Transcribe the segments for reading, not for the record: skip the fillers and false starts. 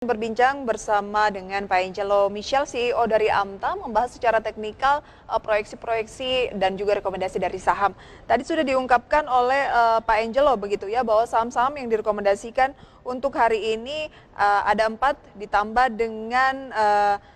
Berbincang bersama dengan Pak Angelo Michel, CEO dari Amta, membahas secara teknikal proyeksi-proyeksi dan juga rekomendasi dari saham. Tadi sudah diungkapkan oleh Pak Angelo begitu ya, bahwa saham-saham yang direkomendasikan untuk hari ini ada 4 ditambah dengan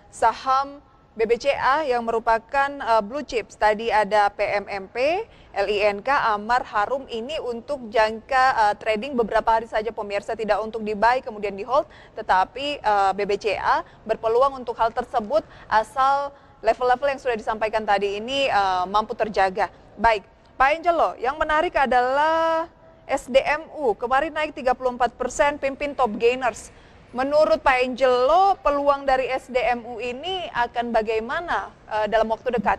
saham BBCA yang merupakan blue chips. Tadi ada PMMP, LINK, Amar, Harum. Ini untuk jangka trading beberapa hari saja pemirsa, tidak untuk di buy kemudian di hold, tetapi BBCA berpeluang untuk hal tersebut asal level-level yang sudah disampaikan tadi ini mampu terjaga. Baik, Pak Angelo, yang menarik adalah SDMU, kemarin naik 34%, pimpin top gainers. Menurut Pak Angelo, peluang dari SDMU ini akan bagaimana dalam waktu dekat?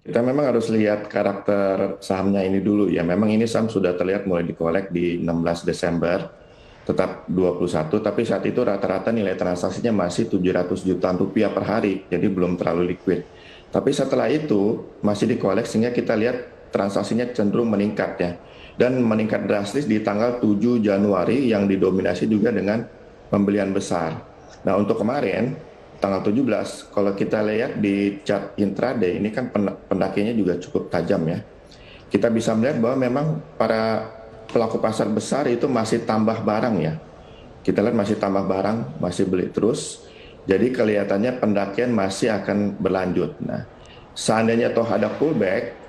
Kita memang harus lihat karakter sahamnya ini dulu ya. Memang ini saham sudah terlihat mulai dikolek di 16 Desember, tetap 21, tapi saat itu rata-rata nilai transaksinya masih 700 jutaan rupiah per hari, jadi belum terlalu liquid. Tapi setelah itu masih dikolek sehingga kita lihat transaksinya cenderung meningkat ya. Dan meningkat drastis di tanggal 7 Januari yang didominasi juga dengan pembelian besar. Nah untuk kemarin, tanggal 17, kalau kita lihat di chart intraday, ini kan pendakinya juga cukup tajam ya. Kita bisa melihat bahwa memang para pelaku pasar besar itu masih tambah barang ya. Kita lihat masih tambah barang, masih beli terus. Jadi kelihatannya pendakian masih akan berlanjut. Nah, seandainya toh ada pullback,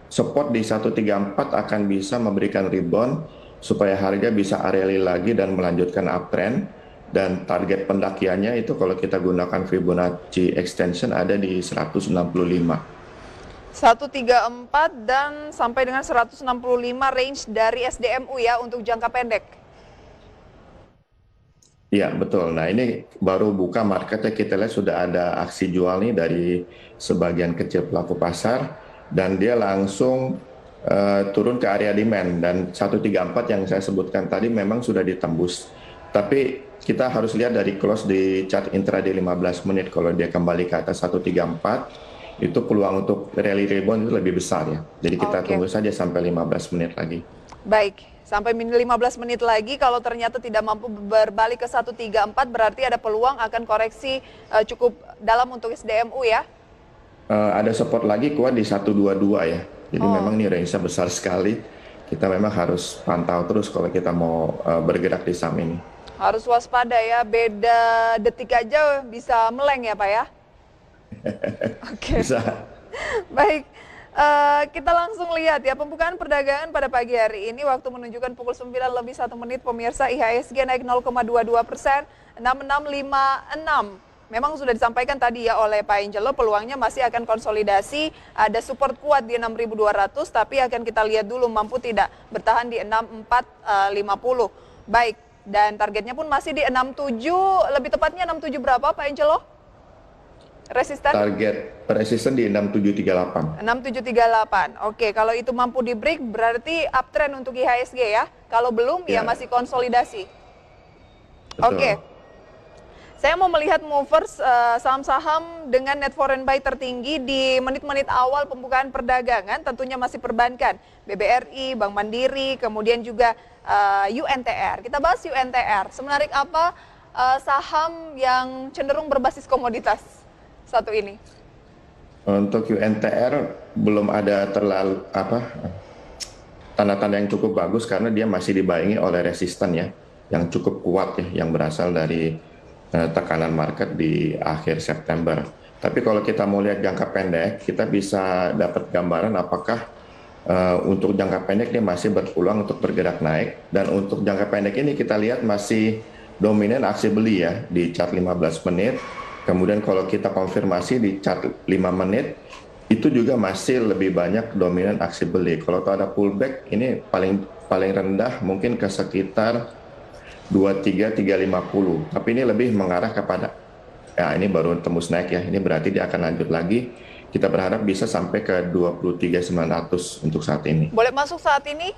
support di 134 akan bisa memberikan rebound supaya harga bisa rally lagi dan melanjutkan uptrend, dan target pendakiannya itu kalau kita gunakan Fibonacci extension ada di 165. 134 dan sampai dengan 165 range dari SDMU ya untuk jangka pendek. Iya betul. Nah ini baru buka marketnya, kita lihat sudah ada aksi jual nih dari sebagian kecil pelaku pasar. Dan dia langsung turun ke area demand, dan 134 yang saya sebutkan tadi memang sudah ditembus. Tapi kita harus lihat dari close di chart intraday 15 menit, kalau dia kembali ke atas 134, itu peluang untuk rally rebound itu lebih besar ya. Jadi kita tunggu saja sampai 15 menit lagi. Baik, sampai 15 menit lagi kalau ternyata tidak mampu berbalik ke 134, berarti ada peluang akan koreksi cukup dalam untuk SDMU ya? Ada support lagi kuat di 122 ya. Jadi memang ini range-nya besar sekali. Kita memang harus pantau terus kalau kita mau bergerak di saham ini. Harus waspada ya, beda detik aja bisa meleng ya Pak ya? Oke. Bisa. Baik, kita langsung lihat ya pembukaan perdagangan pada pagi hari ini, waktu menunjukkan pukul 9 lebih 1 menit pemirsa. IHSG naik 0,22%, 6656. Memang sudah disampaikan tadi ya oleh Pak Angelo, peluangnya masih akan konsolidasi, ada support kuat di 6.200, tapi akan kita lihat dulu mampu tidak bertahan di 6450. Baik, dan targetnya pun masih di 67, lebih tepatnya 67 berapa Pak Angelo? Resisten? Target resisten di 6738. 6738. Oke, kalau itu mampu di break berarti uptrend untuk IHSG ya. Kalau belum ya masih konsolidasi. Oke. Saya mau melihat movers saham-saham dengan net foreign buy tertinggi di menit-menit awal pembukaan perdagangan, tentunya masih perbankan. BBRI, Bank Mandiri, kemudian juga UNTR. Kita bahas UNTR. Semenarik apa saham yang cenderung berbasis komoditas satu ini? Untuk UNTR belum ada terlalu tanda-tanda yang cukup bagus karena dia masih dibayangi oleh resisten ya, yang cukup kuat ya, yang berasal dari tekanan market di akhir September. Tapi kalau kita mau lihat jangka pendek, kita bisa dapat gambaran apakah untuk jangka pendek dia masih berpeluang untuk bergerak naik, dan untuk jangka pendek ini kita lihat masih dominan aksi beli ya di chart 15 menit. Kemudian kalau kita konfirmasi di chart 5 menit, itu juga masih lebih banyak dominan aksi beli. Kalau ada pullback, ini paling rendah mungkin ke sekitar 23.350, tapi ini lebih mengarah kepada ya ini baru tembus naik ya, ini berarti dia akan lanjut lagi. Kita berharap bisa sampai ke 23.900 untuk saat ini. Boleh masuk saat ini?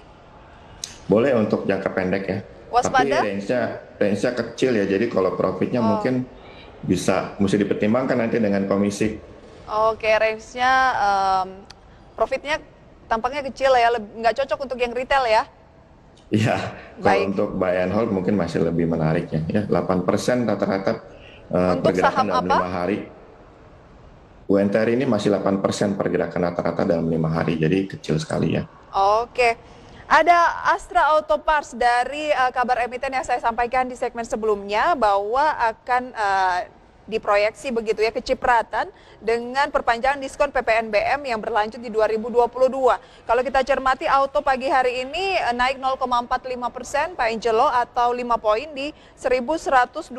Boleh untuk jangka pendek ya. Waspada? Tapi range-nya kecil ya, jadi kalau profitnya mungkin mesti dipertimbangkan nanti dengan komisi. Oke, range-nya profitnya tampaknya kecil ya, nggak cocok untuk yang retail ya? Iya, kalau Baik. untuk buy and hold mungkin masih lebih menarik ya. Ya, 8% rata-rata Untuk pergerakan saham dalam apa? 5 hari. UNTR ini masih 8% pergerakan rata-rata dalam 5 hari, jadi kecil sekali ya. Oke. Ada Astra Auto Parts dari kabar emiten yang saya sampaikan di segmen sebelumnya bahwa akan diproyeksi begitu ya kecipratan dengan perpanjangan diskon PPNBM yang berlanjut di 2022. Kalau kita cermati auto pagi hari ini naik 0,45% Pak Angelo atau 5 poin di 1125.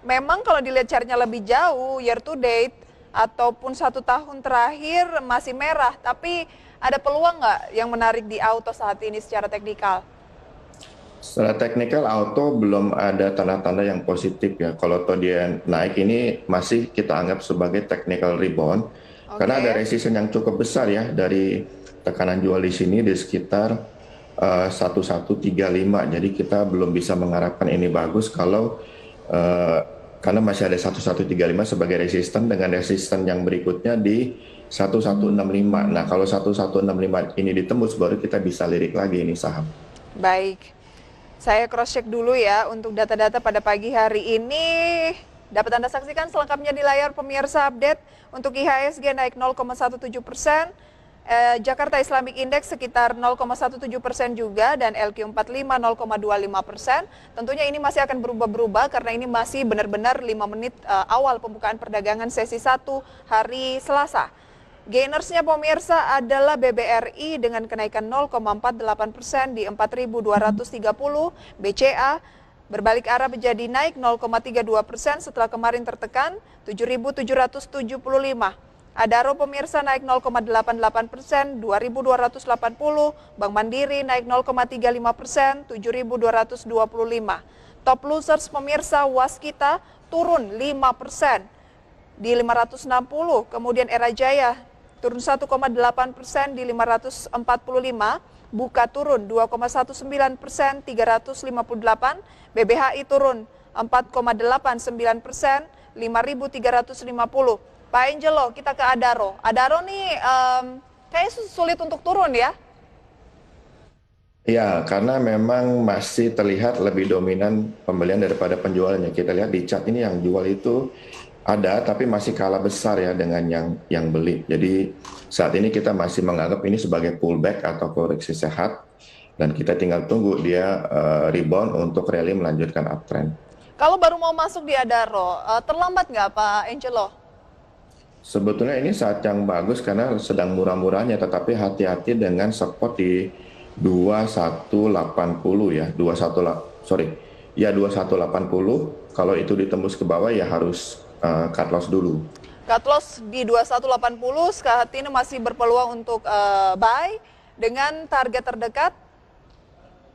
Memang kalau dilihat chartnya lebih jauh year to date ataupun 1 tahun terakhir masih merah, tapi ada peluang nggak yang menarik di auto saat ini secara teknikal? Secara teknikal auto belum ada tanda-tanda yang positif ya. Kalau toh dia naik ini masih kita anggap sebagai technical rebound karena ada Oke. resistance yang cukup besar ya dari tekanan jual di sini di sekitar 1135. Jadi kita belum bisa mengharapkan ini bagus kalau eh, karena masih ada 1135 sebagai resisten dengan resisten yang berikutnya di 1165. Nah, kalau 1165 ini ditembus baru kita bisa lirik lagi ini saham. Baik. Saya cross check dulu ya untuk data-data pada pagi hari ini. Dapat Anda saksikan selengkapnya di layar pemirsa update. Untuk IHSG naik 0,17%, Jakarta Islamic Index sekitar 0,17% juga, dan LQ45 0,25%. Tentunya ini masih akan berubah-berubah karena ini masih benar-benar 5 menit awal pembukaan perdagangan sesi 1 hari Selasa. Gainersnya pemirsa adalah BBRI dengan kenaikan 0,48% di 4.230, BCA berbalik arah menjadi naik 0,32% setelah kemarin tertekan 7.775. Adaro pemirsa naik 0,88%, 2.280, Bank Mandiri naik 0,35%, 7.225. Top losers pemirsa Waskita turun 5% di 560, kemudian Era Jaya turun 1,8% di 545, Buka turun 2,19%, 358, BBHI turun 4,89%, 5.350. Pak Angelo, kita ke Adaro. Adaro nih kayaknya sulit untuk turun ya. Ya, karena memang masih terlihat lebih dominan pembelian daripada penjualannya. Kita lihat di chart ini yang jual itu ada, tapi masih kalah besar ya dengan yang beli. Jadi saat ini kita masih menganggap ini sebagai pullback atau koreksi sehat, dan kita tinggal tunggu dia rebound untuk rally melanjutkan uptrend. Kalau baru mau masuk di Adaro, terlambat nggak Pak Angelo? Sebetulnya ini saat yang bagus karena sedang murah-murahnya, tetapi hati-hati dengan support di 2180 ya, 2180. Kalau itu ditembus ke bawah ya harus cut loss dulu. Cut loss di 2180, saat ini masih berpeluang untuk buy dengan target terdekat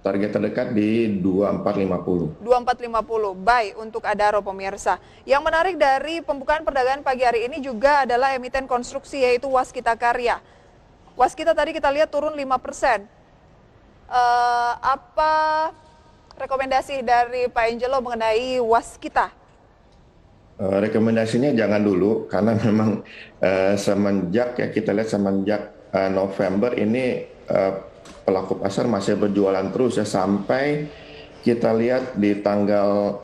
Target terdekat di 2450. 2450, buy untuk Adaro pemirsa. Yang menarik dari pembukaan perdagangan pagi hari ini juga adalah emiten konstruksi yaitu Waskita Karya. Waskita tadi kita lihat turun 5%. Apa rekomendasi dari Pak Angelo mengenai Waskita? Rekomendasinya jangan dulu karena memang semenjak ya kita lihat semenjak November ini pelaku pasar masih berjualan terus ya sampai kita lihat di tanggal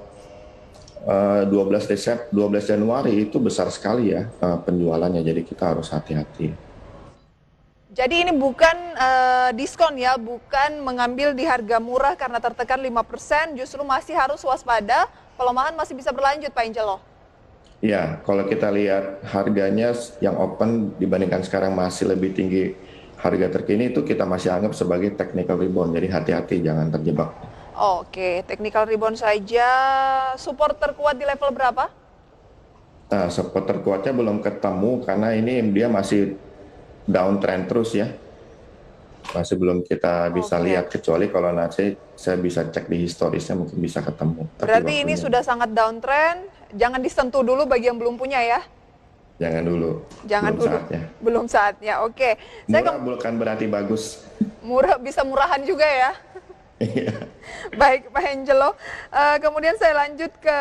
12 Januari itu besar sekali ya penjualannya, jadi kita harus hati-hati. Jadi ini bukan diskon ya, bukan mengambil di harga murah karena tertekan 5%, justru masih harus waspada, pelemahan masih bisa berlanjut Pak Angelo. Ya, kalau kita lihat harganya yang open dibandingkan sekarang masih lebih tinggi harga terkini, itu kita masih anggap sebagai technical rebound, jadi hati-hati jangan terjebak. Oke, technical rebound saja. Support terkuat di level berapa? Nah, support terkuatnya belum ketemu karena ini dia masih downtrend terus ya. Masih belum kita bisa Oke. lihat, kecuali kalau nanti saya bisa cek di historisnya mungkin bisa ketemu. Tapi Berarti ini waktunya sudah sangat downtrend, jangan disentuh dulu bagi yang belum punya ya. jangan dulu, Jangan belum dulu, saatnya. belum saatnya. Oke, saya Murah bukan berarti bagus. murah bisa murahan juga ya. Iya. Baik Pak Angelo, kemudian saya lanjut ke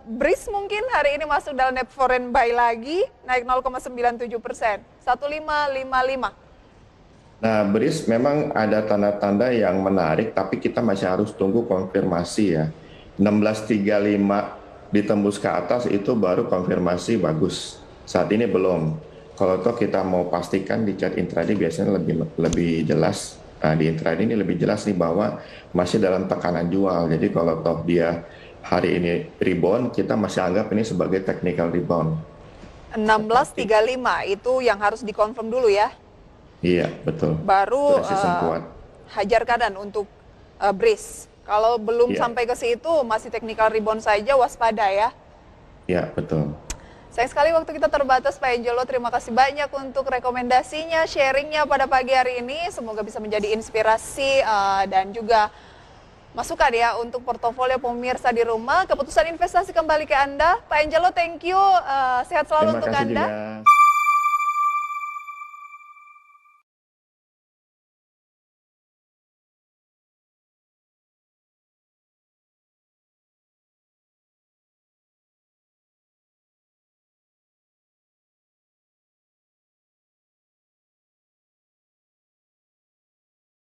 BRIS mungkin hari ini masuk dalam net foreign buy lagi, naik 0,97%, 1555. Nah, BRIS memang ada tanda-tanda yang menarik, tapi kita masih harus tunggu konfirmasi ya. 1635 ditembus ke atas itu baru konfirmasi bagus. Saat ini belum. Kalau toh kita mau pastikan di chart intraday biasanya lebih lebih jelas. Nah, di intraday ini lebih jelas nih bahwa masih dalam tekanan jual. Jadi kalau toh dia hari ini rebound, kita masih anggap ini sebagai technical rebound. Seperti 1635 itu yang harus dikonfirm dulu ya. iya, betul. Itu Baru resisten kuat. hajar kanan untuk BRIS. Kalau belum Iya, sampai ke situ masih technical rebound saja, waspada ya. iya, betul. Sayang sekali waktu kita terbatas, Pak Angelo. Terima kasih banyak untuk rekomendasinya, sharingnya pada pagi hari ini. Semoga bisa menjadi inspirasi dan juga masukan ya untuk portofolio pemirsa di rumah. Keputusan investasi kembali ke Anda. Pak Angelo, thank you. Sehat selalu Terima untuk kasih Anda. juga.